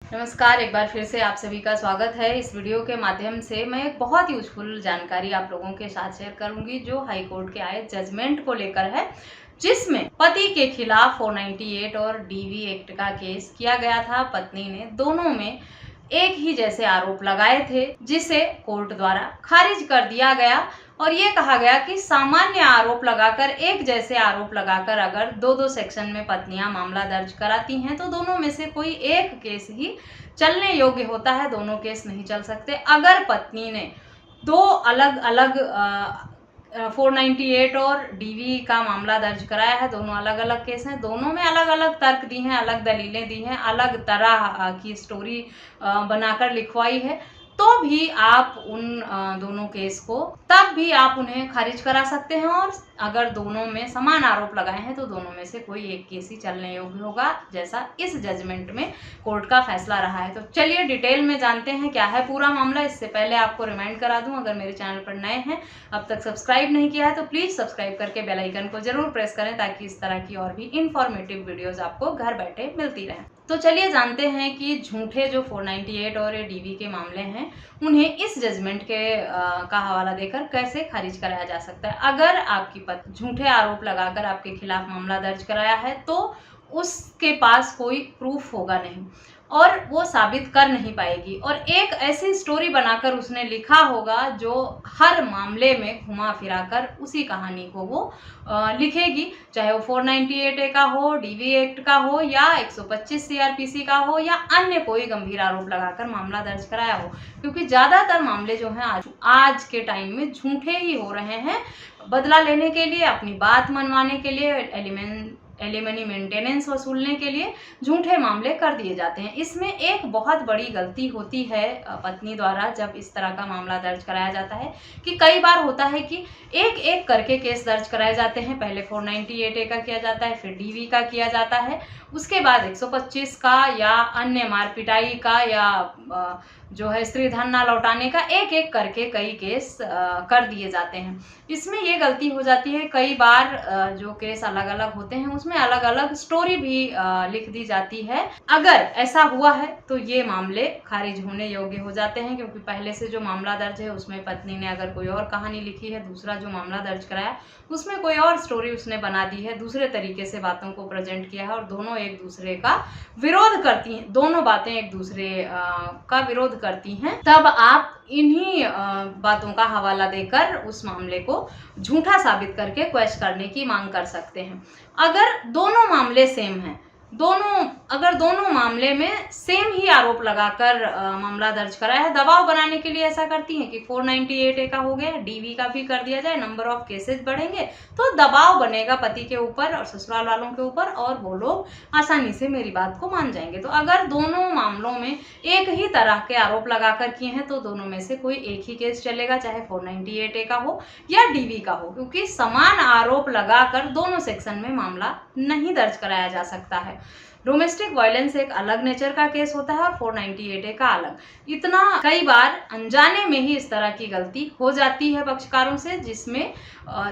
नमस्कार, एक बार फिर से आप सभी का स्वागत है। इस वीडियो के माध्यम से मैं एक बहुत यूजफुल जानकारी आप लोगों के साथ शेयर करूंगी जो हाई कोर्ट के आए जजमेंट को लेकर है, जिसमें पति के खिलाफ 498 और डीवी एक्ट का केस किया गया था। पत्नी ने दोनों में एक ही जैसे आरोप लगाए थे, जिसे कोर्ट द्वारा खारिज कर दिया गया और ये कहा गया कि सामान्य आरोप लगाकर, एक जैसे आरोप लगाकर अगर दो सेक्शन में पत्नियां मामला दर्ज कराती हैं तो दोनों में से कोई एक केस ही चलने योग्य होता है, दोनों केस नहीं चल सकते। अगर पत्नी ने दो अलग अलग 498 और डीवी का मामला दर्ज कराया है, दोनों अलग अलग केस हैं, दोनों में अलग अलग तर्क दी हैं, अलग दलीलें दी हैं, अलग तरह की स्टोरी बनाकर लिखवाई है, तो भी आप उन दोनों केस को तब भी आप उन्हें खारिज करा सकते हैं। और अगर दोनों में समान आरोप लगाए हैं तो दोनों में से कोई एक केस ही चलने योग्य होगा, जैसा इस जजमेंट में कोर्ट का फैसला रहा है। तो चलिए डिटेल में जानते हैं क्या है पूरा मामला। इससे पहले आपको रिमाइंड करा दूं, अगर मेरे चैनल पर नए हैं, अब तक सब्सक्राइब नहीं किया है तो प्लीज सब्सक्राइब करके बेल आइकन को जरूर प्रेस करें, ताकि इस तरह की और भी इंफॉर्मेटिव वीडियोज आपको घर बैठे मिलती रहें। तो चलिए जानते हैं कि झूठे जो 498 और डीवी के मामले हैं, उन्हें इस जजमेंट के का हवाला देकर कैसे खारिज कराया जा सकता है। अगर आपकी पत्नी झूठे आरोप लगाकर आपके खिलाफ मामला दर्ज कराया है तो उसके पास कोई प्रूफ होगा नहीं और वो साबित कर नहीं पाएगी, और एक ऐसी स्टोरी बनाकर उसने लिखा होगा जो हर मामले में घुमा फिरा कर उसी कहानी को वो लिखेगी, चाहे वो 498 ए का हो, डीवी एक्ट का हो, या 125 सीआरपीसी का हो, या अन्य कोई गंभीर आरोप लगाकर मामला दर्ज कराया हो। क्योंकि ज़्यादातर मामले जो हैं आज के टाइम में झूठे ही हो रहे हैं, बदला लेने के लिए, अपनी बात मनवाने के लिए, एलिमनी मेंटेनेंस वसूलने के लिए झूठे मामले कर दिए जाते हैं। इसमें एक बहुत बड़ी गलती होती है पत्नी द्वारा जब इस तरह का मामला दर्ज कराया जाता है, कि कई बार होता है कि एक एक करके केस दर्ज कराए जाते हैं। पहले 498 ए का किया जाता है, फिर डीवी का किया जाता है, उसके बाद 125 का या अन्य मार पिटाई का या जो है स्त्री धन ना लौटाने का, एक एक करके कई केस कर दिए जाते हैं। इसमें ये गलती हो जाती है, कई बार जो केस अलग अलग होते हैं उसमें अलग अलग स्टोरी भी लिख दी जाती है। अगर ऐसा हुआ है तो ये मामले खारिज होने योग्य हो जाते हैं, क्योंकि पहले से जो मामला दर्ज है उसमें पत्नी ने अगर कोई और कहानी लिखी है, दूसरा जो मामला दर्ज कराया उसमें कोई और स्टोरी उसने बना दी है, दूसरे तरीके से बातों को प्रेजेंट किया है, और दोनों एक दूसरे का विरोध करती हैं, दोनों बातें एक दूसरे का विरोध करती हैं, तब आप इन्हीं बातों का हवाला देकर उस मामले को झूठा साबित करके क्वेश्चन करने की मांग कर सकते हैं। अगर दोनों मामले सेम हैं, अगर दोनों मामले में सेम ही आरोप लगाकर मामला दर्ज कराया है, दबाव बनाने के लिए ऐसा करती हैं कि 498 ए का हो गया, डीवी का भी कर दिया जाए, नंबर ऑफ केसेस बढ़ेंगे तो दबाव बनेगा पति के ऊपर और ससुराल वालों के ऊपर, और वो लोग आसानी से मेरी बात को मान जाएंगे। तो अगर दोनों मामलों में एक ही तरह के आरोप लगाकर किए हैं तो दोनों में से कोई एक ही केस चलेगा, चाहे 498 ए का हो या डीवी का हो, क्योंकि समान आरोप लगाकर दोनों सेक्शन में मामला नहीं दर्ज कराया जा सकता है। डोमेस्टिक वायलेंस एक अलग नेचर का केस होता है और 498 ए का अलग। इतना कई बार अनजाने में ही इस तरह की गलती हो जाती है पक्षकारों से, जिसमें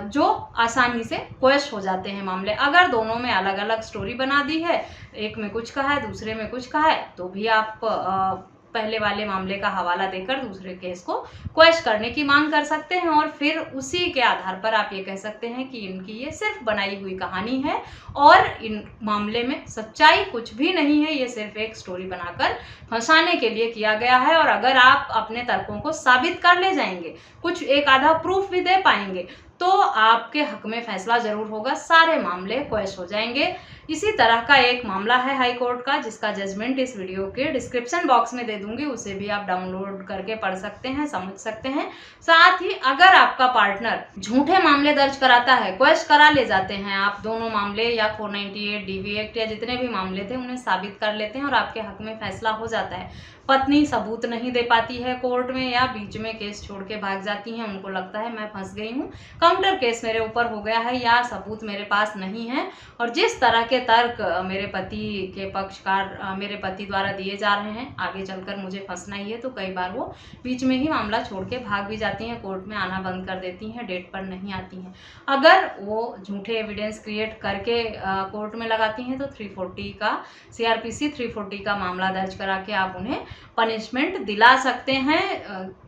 जो आसानी से क्वेश हो जाते हैं मामले। अगर दोनों में अलग अलग स्टोरी बना दी है, एक में कुछ कहा है दूसरे में कुछ कहा है, तो भी आप पहले वाले मामले का हवाला देकर दूसरे केस को क्वेश करने की मांग कर सकते हैं, और फिर उसी के आधार पर आप ये कह सकते हैं कि इनकी ये सिर्फ बनाई हुई कहानी है और इन मामले में सच्चाई कुछ भी नहीं है, ये सिर्फ एक स्टोरी बनाकर फंसाने के लिए किया गया है। और अगर आप अपने तर्कों को साबित कर ले जाएंगे, कुछ एक आधा प्रूफ भी दे पाएंगे, तो आपके हक में फैसला जरूर होगा, सारे मामले क्वेश हो जाएंगे। इसी तरह का एक मामला है हाई कोर्ट का, जिसका जजमेंट इस वीडियो के डिस्क्रिप्शन बॉक्स में दे दूंगी, उसे भी आप डाउनलोड करके पढ़ सकते हैं, समझ सकते हैं। साथ ही अगर आपका पार्टनर झूठे मामले दर्ज कराता है, क्वेश करा ले जाते हैं, आप दोनों मामले या 498 डीवी एक्ट या जितने भी मामले थे उन्हें साबित कर लेते हैं और आपके हक में फैसला हो जाता है, पत्नी सबूत नहीं दे पाती है कोर्ट में या बीच में केस छोड़ के भाग जाती हैं, उनको लगता है मैं फंस गई हूँ, काउंटर केस मेरे ऊपर हो गया है या सबूत मेरे पास नहीं है, और जिस तरह के तर्क मेरे पति के पक्षकार मेरे पति द्वारा दिए जा रहे हैं आगे चलकर मुझे फंसना ही है, तो कई बार वो बीच में ही मामला छोड़ के भाग भी जाती हैं, कोर्ट में आना बंद कर देती हैं, डेट पर नहीं आती हैं। अगर वो झूठे एविडेंस क्रिएट करके कोर्ट में लगाती हैं तो 340 का CRPC 340 का मामला दर्ज करा के आप उन्हें पनिशमेंट दिला सकते हैं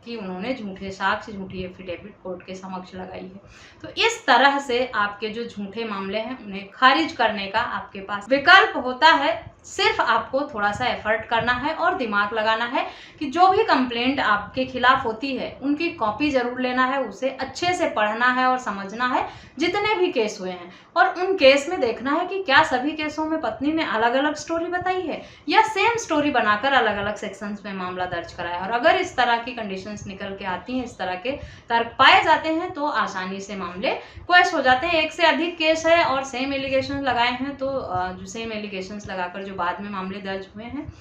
कि उन्होंने झूठे साक्ष्य, झूठी एफिडेविट कोर्ट के समक्ष लगाई है। तो इस तरह से आपके जो झूठे मामले हैं उन्हें खारिज करने का आपके पास विकल्प होता है। सिर्फ आपको थोड़ा सा एफर्ट करना है और दिमाग लगाना है कि जो भी कंप्लेंट आपके खिलाफ होती है उनकी कॉपी जरूर लेना है, उसे अच्छे से पढ़ना है और समझना है जितने भी केस हुए हैं, और उन केस में देखना है कि क्या सभी केसों में पत्नी ने अलग अलग स्टोरी बताई है या सेम स्टोरी बनाकर अलग अलग सेक्शंस में मामला दर्ज कराया है। और अगर इस तरह की कंडीशंस निकल के आती हैं, इस तरह के तर्क पाए जाते हैं तो आसानी से मामले क्वेश हो जाते हैं। एक से अधिक केस है और सेम एलिगेशन लगाए हैं तो जो सेम एलिगेशंस लगाकर जो बाद में मामले दर्ज हुए हैं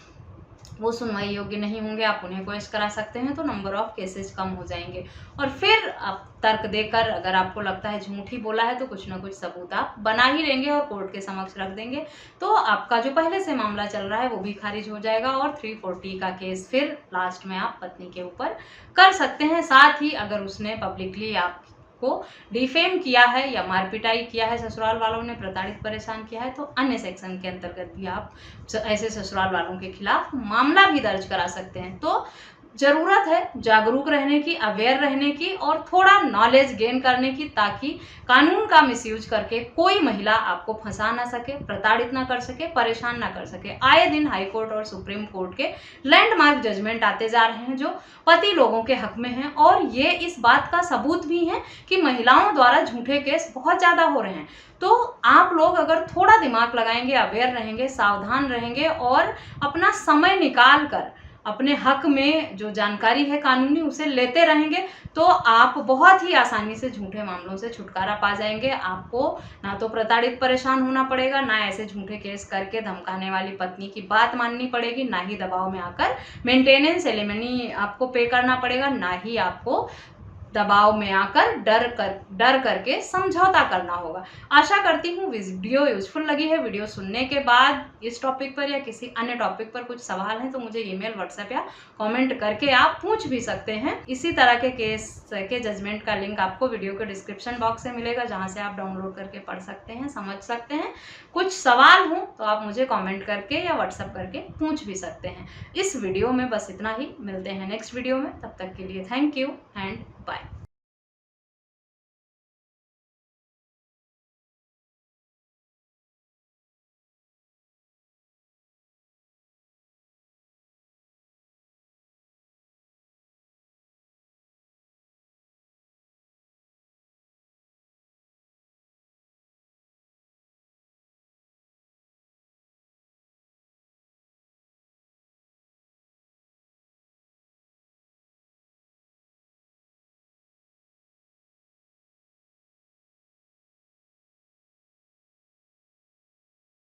वो सुनवाई योग्य नहीं होंगे, आप उन्हें क्वेश करा सकते हैं तो नंबर ऑफ केसेस कम हो जाएंगे। और फिर आप तर्क देकर अगर आपको लगता है झूठ ही बोला है तो कुछ ना कुछ सबूत आप बना ही लेंगे और कोर्ट के समक्ष रख देंगे, तो आपका जो पहले से मामला चल रहा है वो भी खारिज हो जाएगा और 340 का केस फिर लास्ट में आप पत्नी के ऊपर कर सकते हैं। साथ ही अगर उसने पब्लिकली आप को डिफेम किया है या मारपिटाई किया है, ससुराल वालों ने प्रताड़ित परेशान किया है, तो अन्य सेक्शन के अंतर्गत भी आप ऐसे ससुराल वालों के खिलाफ मामला भी दर्ज करा सकते हैं। तो जरूरत है जागरूक रहने की, अवेयर रहने की और थोड़ा नॉलेज गेन करने की, ताकि कानून का मिसयूज करके कोई महिला आपको फंसा ना सके, प्रताड़ित ना कर सके, परेशान ना कर सके। आए दिन हाई कोर्ट और सुप्रीम कोर्ट के लैंडमार्क जजमेंट आते जा रहे हैं जो पति लोगों के हक में हैं, और ये इस बात का सबूत भी है कि महिलाओं द्वारा झूठे केस बहुत ज़्यादा हो रहे हैं। तो आप लोग अगर थोड़ा दिमाग लगाएंगे, अवेयर रहेंगे, सावधान रहेंगे और अपना समय निकाल कर अपने हक में जो जानकारी है कानूनी उसे लेते रहेंगे तो आप बहुत ही आसानी से झूठे मामलों से छुटकारा पा जाएंगे। आपको ना तो प्रताड़ित परेशान होना पड़ेगा, ना ऐसे झूठे केस करके धमकाने वाली पत्नी की बात माननी पड़ेगी, ना ही दबाव में आकर मेंटेनेंस एलिमनी आपको पे करना पड़ेगा, ना ही आपको दबाव में आकर डर करके समझौता करना होगा। आशा करती हूँ वीडियो यूजफुल लगी है। वीडियो सुनने के बाद इस टॉपिक पर या किसी अन्य टॉपिक पर कुछ सवाल हैं तो मुझे ईमेल, व्हाट्सएप या कमेंट करके आप पूछ भी सकते हैं। इसी तरह के केस के जजमेंट का लिंक आपको वीडियो के डिस्क्रिप्शन बॉक्स में मिलेगा, जहाँ से आप डाउनलोड करके पढ़ सकते हैं, समझ सकते हैं। कुछ सवाल हो तो आप मुझे कॉमेंट करके या व्हाट्सएप करके पूछ भी सकते हैं। इस वीडियो में बस इतना ही, मिलते हैं नेक्स्ट वीडियो में, तब तक के लिए थैंक यू एंड बाय।